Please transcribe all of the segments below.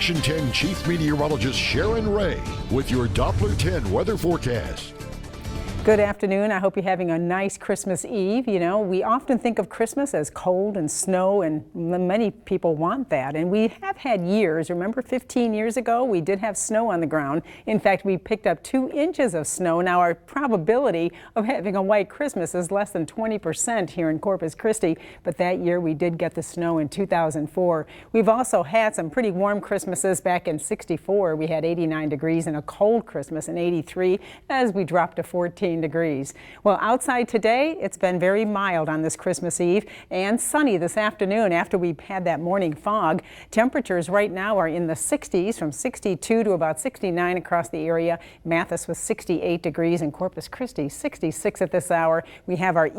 Action 10 Chief Meteorologist Sharon Ray with your Doppler 10 weather forecast. Good afternoon. I hope you're having a nice Christmas Eve. You know, we often think of Christmas as cold and snow, and many people want that. And we have had years. Remember 15 years ago, we did have snow on the ground. In fact, we picked up 2 inches of snow. Now, our probability of having a white Christmas is less than 20% here in Corpus Christi. But that year, we did get the snow in 2004. We've also had some pretty warm Christmases back in '64. We had 89 degrees and a cold Christmas in '83 as we dropped to 14 degrees. Well, outside today, it's been very mild on this Christmas Eve and sunny this afternoon after we had that morning fog. Temperatures right now are in the 60s, from 62 to about 69 across the area. Mathis was 68 degrees and Corpus Christi 66 at this hour. We have our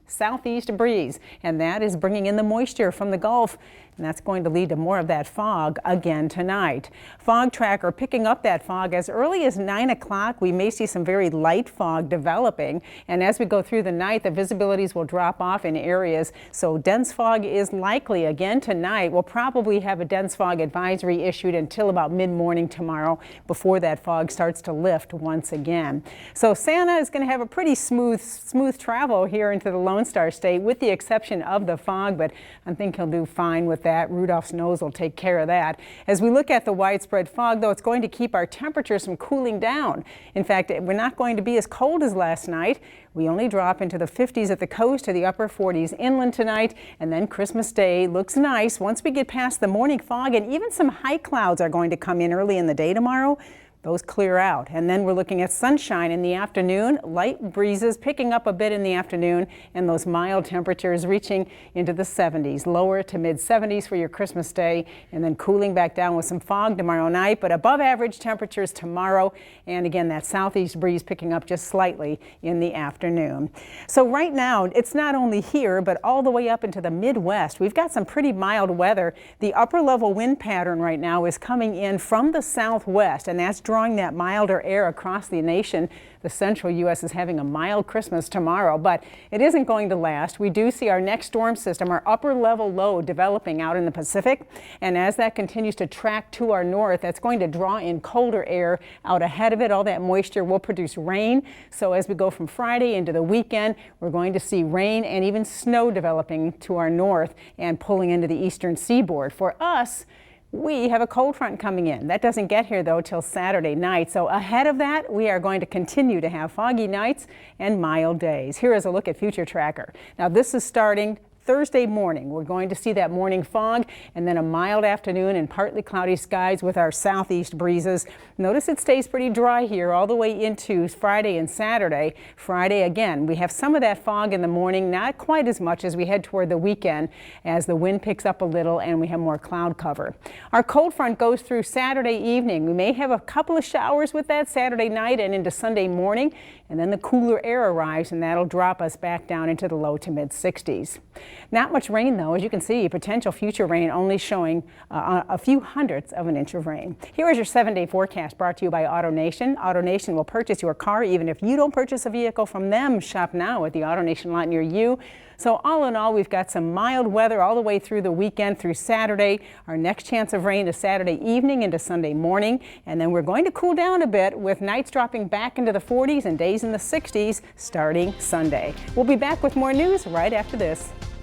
southeast breeze, and that is bringing in the moisture from the Gulf, and that's going to lead to more of that fog again tonight. Fog tracker picking up that fog as early as 9 o'clock. We may see some very light fog developing, and as we go through the night, the visibilities will drop off in areas, so dense fog is likely again tonight. We'll probably have a dense fog advisory issued until about mid-morning tomorrow before that fog starts to lift once again. So Santa is going to have a pretty smooth travel here into the Lone Star State, with the exception of the fog, but I think he'll do fine with that. Rudolph's nose will take care of that. As we look at the widespread fog, though, it's going to keep our temperatures from cooling down. In fact, we're not going to be as cold as last night. We only drop into the 50s at the coast to the upper 40s inland tonight, and then Christmas Day looks nice once we get past the morning fog, and even some high clouds are going to come in early in the day tomorrow. Those clear out, and then we're looking at sunshine in the afternoon, light breezes picking up a bit in the afternoon, and those mild temperatures reaching into the 70s, lower to mid 70s for your Christmas Day, and then cooling back down with some fog tomorrow night, but above average temperatures tomorrow, and again that southeast breeze picking up just slightly in the afternoon. So right now, it's not only here, but all the way up into the Midwest. We've got some pretty mild weather. The upper level wind pattern right now is coming in from the southwest, and that's drawing that milder air across the nation. The central U.S. is having a mild Christmas tomorrow, but it isn't going to last. We do see our next storm system, our upper level low, developing out in the Pacific, and as that continues to track to our north, that's going to draw in colder air out ahead of it. All that moisture will produce rain. So as we go from Friday into the weekend, we're going to see rain and even snow developing to our north and pulling into the eastern seaboard. For us, we have a cold front coming in. That doesn't get here, though, till Saturday night. So ahead of that, we are going to continue to have foggy nights and mild days. Here is a look at Future Tracker. Now, this is starting Thursday morning. We're going to see that morning fog and then a mild afternoon and partly cloudy skies with our southeast breezes. Notice it stays pretty dry here all the way into Friday and Saturday. Friday, again, we have some of that fog in the morning, not quite as much as we head toward the weekend as the wind picks up a little and we have more cloud cover. Our cold front goes through Saturday evening. We may have a couple of showers with that Saturday night and into Sunday morning, and then the cooler air arrives and that'll drop us back down into the low to mid 60s. Not much rain, though. As you can see, potential future rain only showing a few hundredths of an inch of rain. Here is your 7-day forecast brought to you by AutoNation. AutoNation will purchase your car even if you don't purchase a vehicle from them. Shop now at the AutoNation lot near you. So all in all, we've got some mild weather all the way through the weekend through Saturday. Our next chance of rain is Saturday evening into Sunday morning. And then we're going to cool down a bit with nights dropping back into the 40s and days in the 60s starting Sunday. We'll be back with more news right after this.